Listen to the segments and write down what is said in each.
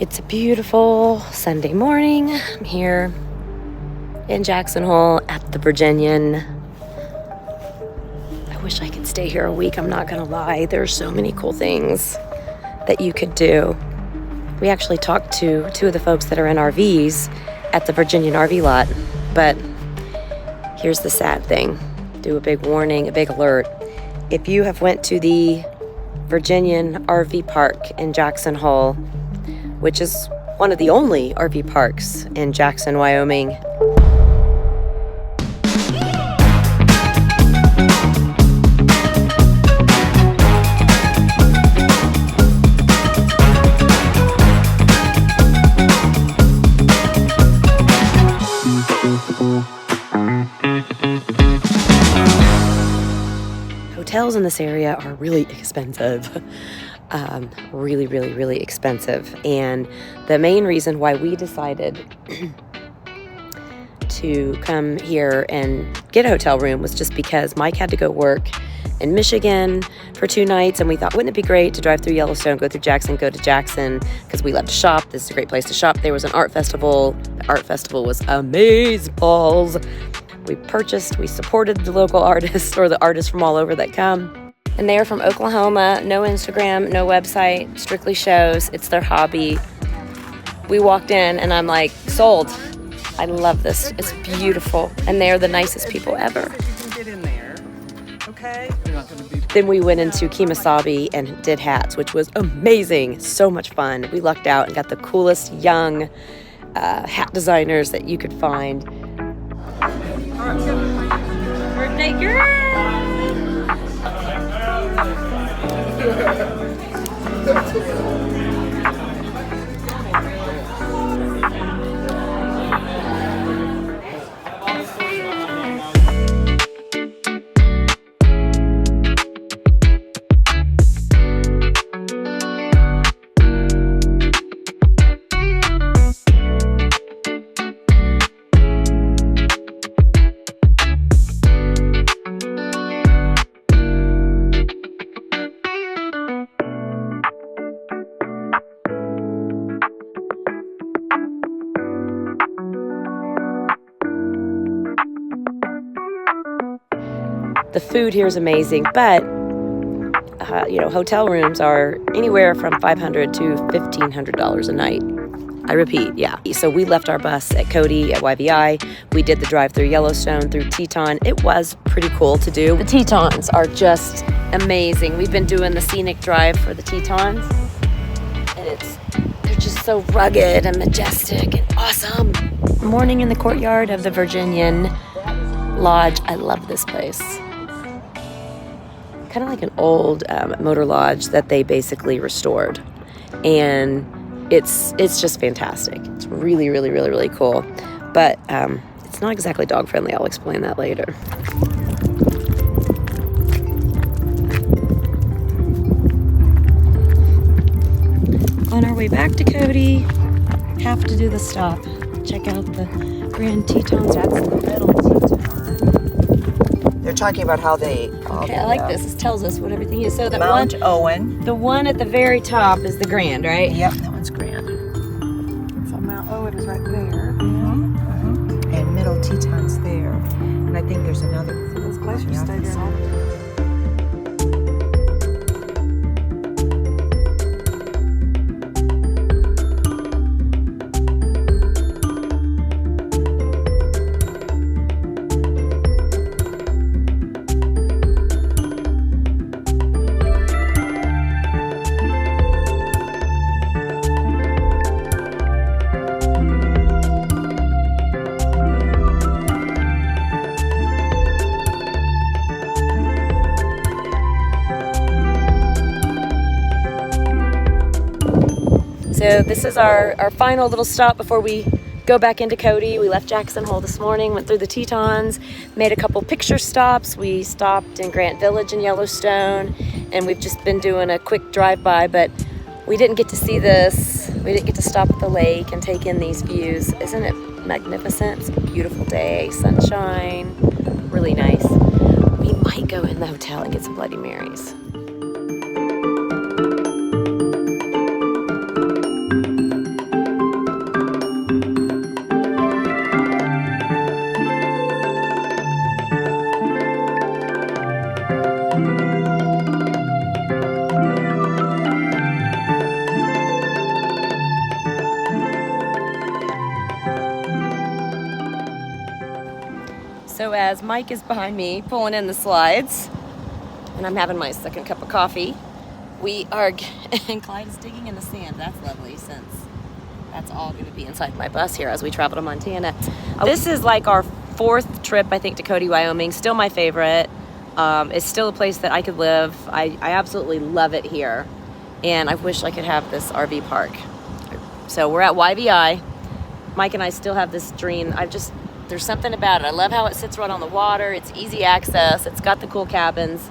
It's a beautiful Sunday morning. I'm here in Jackson Hole at the Virginian. I wish I could stay here a week, I'm not gonna lie. There's so many cool things that you could do. We actually talked to two of the folks that are in RVs at the Virginian RV lot, but here's the sad thing. Do a big warning, a big alert. If you have went to the Virginian RV park in Jackson Hole, which is one of the only RV parks in Jackson, Wyoming. Hotels in this area are really expensive. Really expensive. And the main reason why we decided to come here and get a hotel room was just because Mike had to go work in Michigan for 2 nights, and we thought, wouldn't it be great to drive through Yellowstone, go through Jackson, go to Jackson, because we love to shop. This is a great place to shop. There was an art festival. The art festival was amazeballs. We supported the local artists, or the artists from all over that come. And they are from Oklahoma, no Instagram, no website, strictly shows. It's their hobby. We walked in and I'm like, sold. I love this. It's beautiful. And they are the nicest people ever. You can get in there, okay? Then we went into Kemosabe and did hats, which was amazing. So much fun. We lucked out and got the coolest young hat designers that you could find. Birthday girl! The food here is amazing, but hotel rooms are anywhere from $500 to $1,500 a night. I repeat, yeah. So we left our bus at Cody at YVI. We did the drive through Yellowstone, through Teton. It was pretty cool to do. The Tetons are just amazing. We've been doing the scenic drive for the Tetons, and they're just so rugged and majestic and awesome. Morning in the courtyard of the Virginian Lodge. I love this place. Kind of like an old motor lodge that they basically restored, and it's just fantastic. It's really cool, but it's not exactly dog friendly. I'll explain that later. On our way back to Cody, have to do the stop. Check out the Grand Tetons. That's the middle Teton. They're talking about how they... Okay, I like this. This tells us what everything is. So that Mount Owen. The one at the very top is the Grand, right? Yep, that one's Grand. So Mount Owen is right there. And Middle Teton's there. And I think there's another... So this place you stayed in all the So this is our final little stop before we go back into Cody. We left Jackson Hole this morning, went through the Tetons, made a couple picture stops. We stopped in Grant Village in Yellowstone, and we've just been doing a quick drive-by, but we didn't get to see this. We didn't get to stop at the lake and take in these views. Isn't it magnificent? It's a beautiful day, sunshine, really nice. We might go in the hotel and get some Bloody Marys. as Mike is behind me pulling in the slides and I'm having my second cup of coffee. We are, and Clyde is digging in the sand. That's lovely, since that's all going to be inside my bus here as we travel to Montana. This is like our 4th trip, I think, to Cody, Wyoming. Still my favorite. It's still a place that I could live. I absolutely love it here. And I wish I could have this RV park. So we're at YVI. Mike and I still have this dream. There's something about it. I love how it sits right on the water. It's easy access. It's got the cool cabins.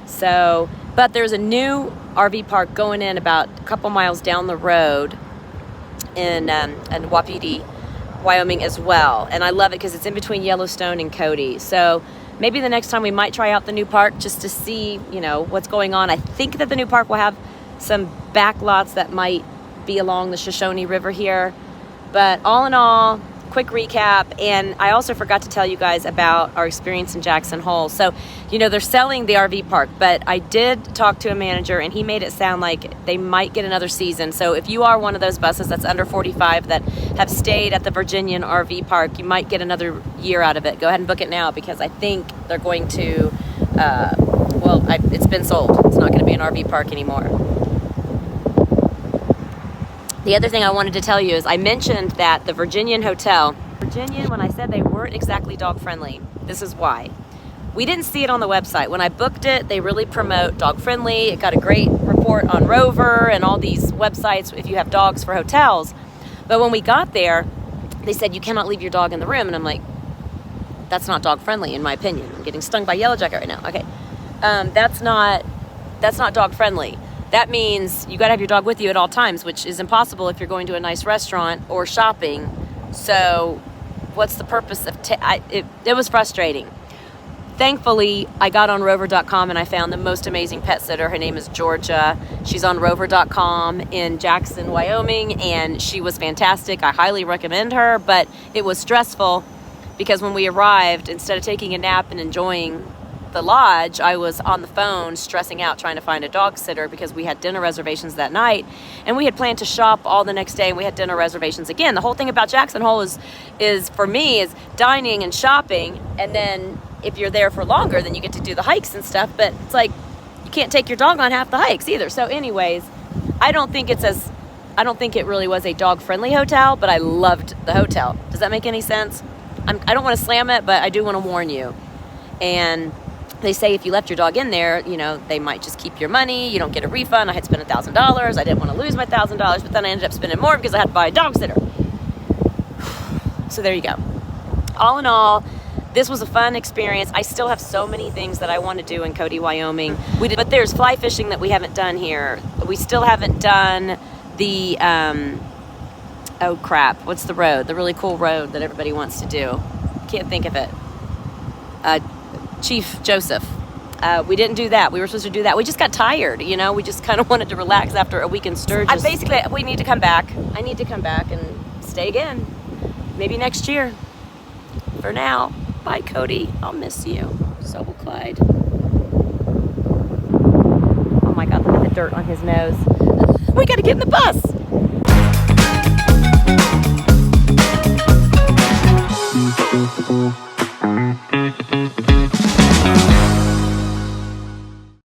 So, but there's a new RV park going in about a couple miles down the road in Wapiti, Wyoming as well. And I love it because it's in between Yellowstone and Cody. So maybe the next time we might try out the new park just to see, what's going on. I think that the new park will have some back lots that might be along the Shoshone River here. But all in all, quick recap. And I also forgot to tell you guys about our experience in Jackson Hole. So, they're selling the RV park, but I did talk to a manager and he made it sound like they might get another season. So if you are one of those buses that's under 45 that have stayed at the Virginian RV park, you might get another year out of it. Go ahead and book it now, because I think they're going to, it's been sold. It's not going to be an RV park anymore. The other thing I wanted to tell you is I mentioned that the Virginian Hotel, when I said they weren't exactly dog friendly, this is why. We didn't see it on the website. When I booked it, they really promote dog friendly. It got a great report on Rover and all these websites if you have dogs for hotels. But when we got there, they said you cannot leave your dog in the room. And I'm like, that's not dog friendly in my opinion. I'm getting stung by yellow jacket right now. Okay. That's not dog friendly. That means you got to have your dog with you at all times, which is impossible if you're going to a nice restaurant or shopping. So what's the purpose of it was frustrating. Thankfully, I got on rover.com and I found the most amazing pet sitter. Her name is Georgia. She's on rover.com in Jackson, Wyoming, and she was fantastic. I highly recommend her, but it was stressful because when we arrived, instead of taking a nap and enjoying the lodge, I was on the phone stressing out trying to find a dog sitter because we had dinner reservations that night and we had planned to shop all the next day and we had dinner reservations again. The whole thing about Jackson Hole is for me is dining and shopping, and then if you're there for longer then you get to do the hikes and stuff, but it's like you can't take your dog on half the hikes either. So anyways, I don't think it really was a dog friendly hotel, but I loved the hotel. Does that make any sense? I don't want to slam it, but I do want to warn you. And they say if you left your dog in there, they might just keep your money. You don't get a refund. I had spent $1,000. I didn't want to lose my $1,000, but then I ended up spending more because I had to buy a dog sitter. So there you go. All in all, this was a fun experience. I still have so many things that I want to do in Cody, Wyoming. But there's fly fishing that we haven't done here. We still haven't done the, oh crap, what's the road? The really cool road that everybody wants to do. Can't think of it. Chief Joseph. We didn't do that. We were supposed to do that. We just got tired, we just kind of wanted to relax after a week in Sturgis. We need to come back. I need to come back and stay again. Maybe next year. For now, bye Cody. I'll miss you. So will Clyde. Oh my God, look at the dirt on his nose. We got to get in the bus.